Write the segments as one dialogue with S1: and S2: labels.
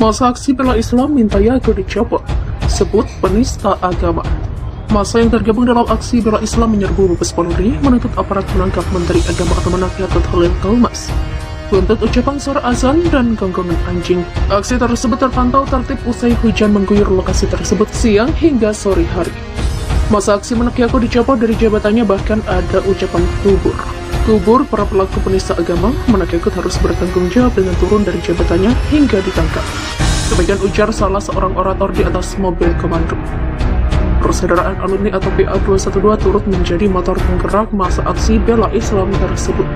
S1: Masa aksi bela Islam minta Yago dicopot, sebut penista agama. Masa yang tergabung dalam aksi bela Islam menyerbu Mabes Polri menuntut aparat menangkap Menteri Agama atau Yakut Holil Komas. Buntut ucapan suara azan dan gonggongan anjing. Aksi tersebut terpantau tertib usai hujan mengguyur lokasi tersebut siang hingga sore hari. Masa aksi menak Yago dicopot dari jabatannya, bahkan ada ucapan kubur para pelaku penista agama. Menak Yago harus bertanggung jawab dengan turun dari jabatannya hingga ditangkap. Demikian ujar salah seorang orator di atas mobil komando. Persaudaraan Alumni atau PA212 turut menjadi motor penggerak masa aksi bela Islam tersebut.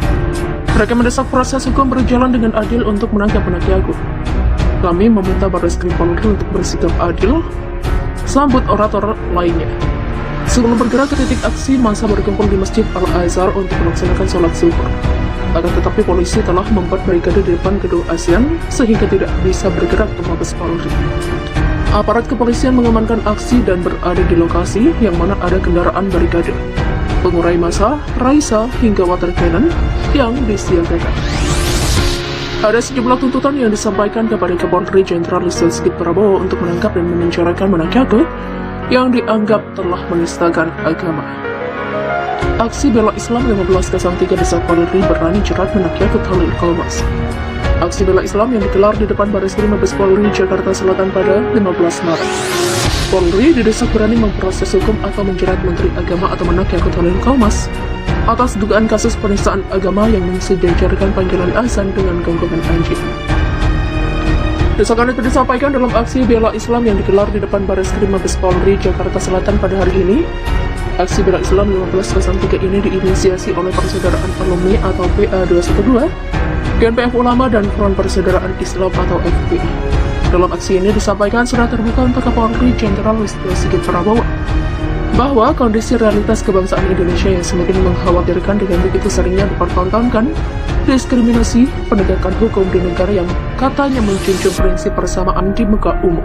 S1: Mereka mendesak proses hukum berjalan dengan adil untuk menangkap Menak Yago. Kami meminta Barreskrim Polri untuk bersikap adil, sambut orator lainnya. Sebelum bergerak ke titik aksi, massa berkumpul di Masjid Al-Azhar untuk melaksanakan sholat zuhur. Akan tetapi polisi telah membuat barikade di depan gedung ASEAN sehingga tidak bisa bergerak ke Mabes Polri. Aparat kepolisian mengamankan aksi dan berada di lokasi yang mana ada kendaraan barikade, pengurai massa, raisa, hingga water cannon yang disiagakan. Ada sejumlah tuntutan yang disampaikan kepada Kapolri Jenderal Listio Sigit Prabowo untuk menangkap dan memenjarakan Menak Yago yang dianggap telah menistakan agama. Aksi bela Islam 1503 desak Polri berani jerat Menak Yago Holil Komas. Aksi bela Islam yang digelar di depan Barreskrim Mabes Polri Jakarta Selatan pada 15 Maret. Polri didesak berani memproses hukum atau menjerat Menteri Agama atau Menak Yago Holil Komas atas dugaan kasus penistaan agama yang mensejajarkan panggilan azan dengan gonggongan anjing. Desakan itu disampaikan dalam aksi bela Islam yang digelar di depan Barreskrim Mabes Polri Jakarta Selatan pada hari ini. Aksi bela Islam 1503 ini diinisiasi oleh Persaudaraan Alumni atau PA212, GNPF Ulama dan Front Persaudaraan Islam atau FPI. Dalam aksi ini disampaikan surat terbuka untuk Kapolri Jenderal Listio Sigit Prabowo bahwa kondisi realitas kebangsaan Indonesia yang semakin mengkhawatirkan dengan begitu seringnya dipertontonkan diskriminasi penegakan hukum di negara yang katanya menjunjung prinsip persamaan di muka umum.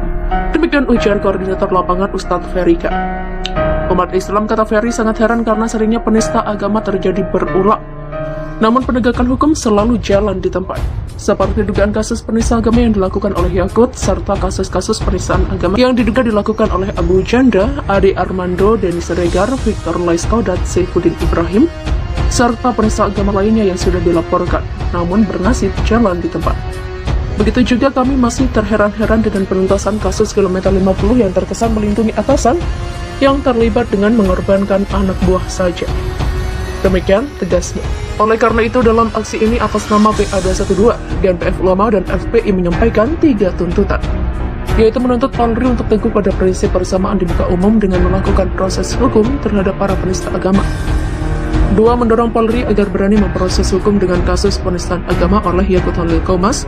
S1: Demikian ujar koordinator lapangan Ustadz Ferika. Umat Islam, kata Ferry, sangat heran karena seringnya penista agama terjadi berulang. Namun penegakan hukum selalu jalan di tempat. Seperti dugaan kasus penista agama yang dilakukan oleh Yakut, serta kasus-kasus penistaan agama yang diduga dilakukan oleh Abu Janda, Ade Armando, Denny Siregar, Victor Laisko, dan Saifuddin Ibrahim, serta penista agama lainnya yang sudah dilaporkan, namun bernasib jalan di tempat. Begitu juga kami masih terheran-heran dengan penuntasan kasus kilometer 50 yang terkesan melindungi atasan yang terlibat dengan mengorbankan anak buah saja. Demikian tegasnya. Oleh karena itu, dalam aksi ini atas nama PA212, GNPF Ulama dan FPI menyampaikan 3 tuntutan, yaitu menuntut Polri untuk teguh pada prinsip persamaan di muka umum dengan melakukan proses hukum terhadap para penista agama. 2. Mendorong Polri agar berani memproses hukum dengan kasus penistaan agama oleh Yago Holil Komas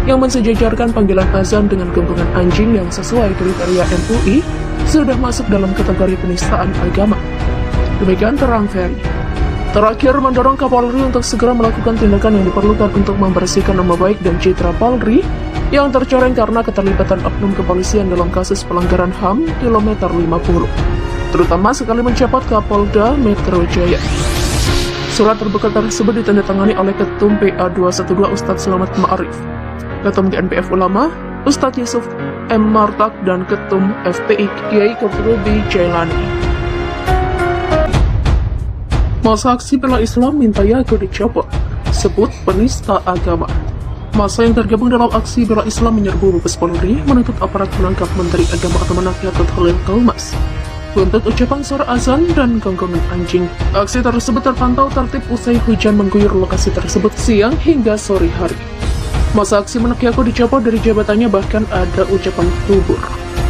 S1: yang mensejajarkan panggilan azan dengan gonggongan anjing yang sesuai kriteria MUI sudah masuk dalam kategori penistaan agama. Demikian terang Ferry. Terakhir, mendorong Kapolri untuk segera melakukan tindakan yang diperlukan untuk membersihkan nama baik dan citra Polri yang tercoreng karena keterlibatan oknum kepolisian dalam kasus pelanggaran HAM kilometer 50, terutama sekali mencopot Kapolda Metro Jaya. Surat terbuka tersebut ditandatangani oleh Ketum PA212 Ustadz Selamat Ma'arif, Ketum GNPF Ulama Ustadz Yusuf M. Martak, dan Ketum FPI Kiai Kefrubi Jailani. Masa aksi bela Islam minta Yago dicopot, sebut penista agama. Masa yang tergabung dalam aksi bela Islam menyerbu Mabes Polri menuntut aparat menangkap Menteri Agama atau Yakut Holil Komas. Buntut ucapan suara azan dan gonggongan anjing. Aksi tersebut terpantau tertib usai hujan mengguyur lokasi tersebut siang hingga sore hari. Masa aksi Menak Yago dicopot dari jabatannya, bahkan ada ucapan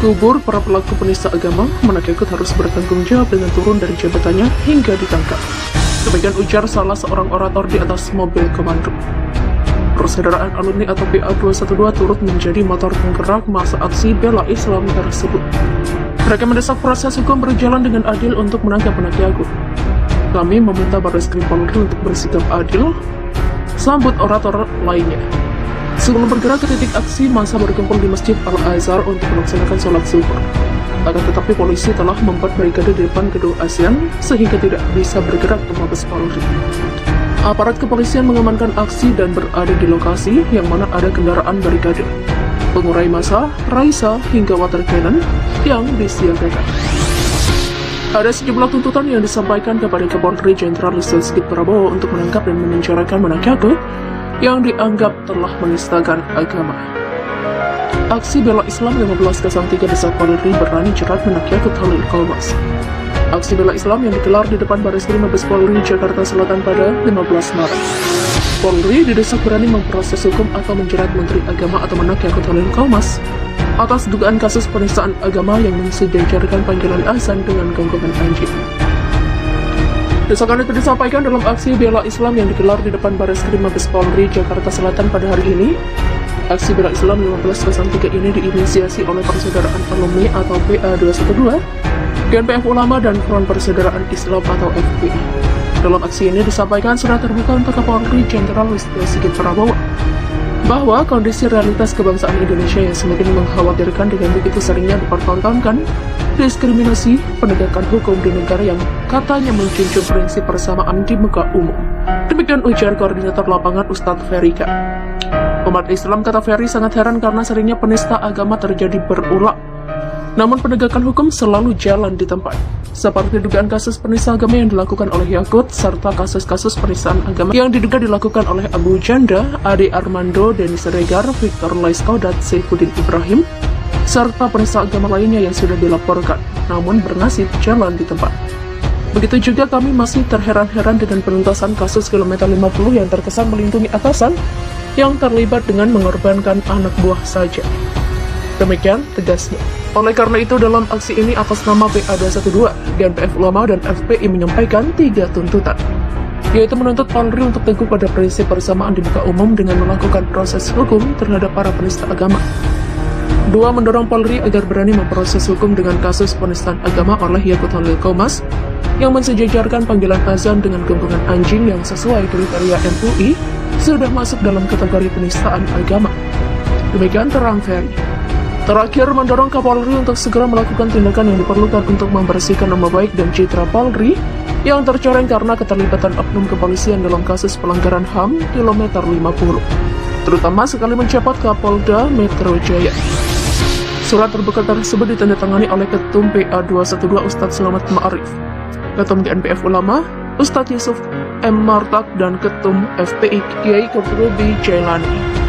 S1: kubur para pelaku penista agama. Menak Yago harus bertanggung jawab dengan turun dari jabatannya hingga ditangkap. Demikian ujar salah seorang orator di atas mobil komando. Persaudaraan Alumni atau PA212 turut menjadi motor penggerak masa aksi bela Islam tersebut. Mereka mendesak proses hukum berjalan dengan adil untuk menangkap Menak Yago. Kami meminta Barreskrim Polri untuk bersikap adil, sambut orator lainnya. Sebelum bergerak ke titik aksi, massa berkumpul di Masjid Al-Azhar untuk melaksanakan sholat zuhur. Akan tetapi polisi telah membuat barikade di depan gedung ASEAN sehingga tidak bisa bergerak ke Mabes Polri. Aparat kepolisian mengamankan aksi dan berada di lokasi yang mana ada kendaraan barikade, pengurai massa, raisa, hingga water cannon yang disiagakan. Ada sejumlah tuntutan yang disampaikan kepada Kapolri Jenderal Listio Sigit Prabowo untuk menangkap dan memenjarakan Menak Yakut yang dianggap telah menistakan agama. Aksi bela Islam 1503 desak Polri berani jerat Menak Yakut Khalil Qomas. Aksi bela Islam yang digelar di depan Bareskrim Mabes Polri Jakarta Selatan pada 15 Maret. Polri didesak berani memproses hukum atau menjerat Menteri Agama atau Menak Yakut Khalil Qomas atas dugaan kasus penistaan agama yang mensejajarkan panggilan azan dengan gonggongan anjing. Desakan itu disampaikan dalam aksi bela Islam yang digelar di depan Bareskrim Mabes Polri Jakarta Selatan pada hari ini. Aksi bela Islam 1503 ini diinisiasi oleh Persaudaraan Alumni atau PA212, GNPF Ulama dan Front Persaudaraan Islam atau FPI. Dalam aksi ini disampaikan surat terbuka untuk Kapolri Jenderal Listio Sigit Prabowo bahwa kondisi realitas kebangsaan Indonesia yang semakin mengkhawatirkan dengan begitu seringnya dipertontonkan diskriminasi penegakan hukum di negara yang katanya menjunjung prinsip persamaan di muka umum. Demikian ujar koordinator lapangan Ustadz Ferika. Umat Islam, kata Ferry, sangat heran karena seringnya penista agama terjadi berulang. Namun penegakan hukum selalu jalan di tempat. Seperti dugaan kasus penista agama yang dilakukan oleh Yakut, serta kasus-kasus penistaan agama yang diduga dilakukan oleh Abu Janda, Ade Armando, Denny Siregar, Victor Laisko, dan Saifuddin Ibrahim, serta penista agama lainnya yang sudah dilaporkan, namun bernasib jalan di tempat. Begitu juga kami masih terheran-heran dengan penuntasan kasus kilometer 50 yang terkesan melindungi atasan yang terlibat dengan mengorbankan anak buah saja. Demikian tegasnya. Oleh karena itu, dalam aksi ini atas nama PA212, GNPF Ulama dan FPI menyampaikan 3 tuntutan, yaitu menuntut Polri untuk teguh pada prinsip persamaan di muka umum dengan melakukan proses hukum terhadap para penista agama. 2. Mendorong Polri agar berani memproses hukum dengan kasus penistaan agama oleh Yakut Khalil Qomas yang mensejajarkan panggilan azan dengan gonggongan anjing yang sesuai kriteria MUI sudah masuk dalam kategori penistaan agama. Demikian terang Ferry. Terakhir, mendorong Kapolri untuk segera melakukan tindakan yang diperlukan untuk membersihkan nama baik dan citra Polri yang tercoreng karena keterlibatan oknum kepolisian dalam kasus pelanggaran HAM kilometer 50, terutama sekali menjabat Kapolda Metro Jaya. Surat terbuka tersebut ditandatangani oleh Ketum PA212 Ustadz Selamat Ma'arif, Ketum GNPF Ulama Ustadz Yusuf M. Martak, dan Ketum FPI Kiai Qutrubi Jailani.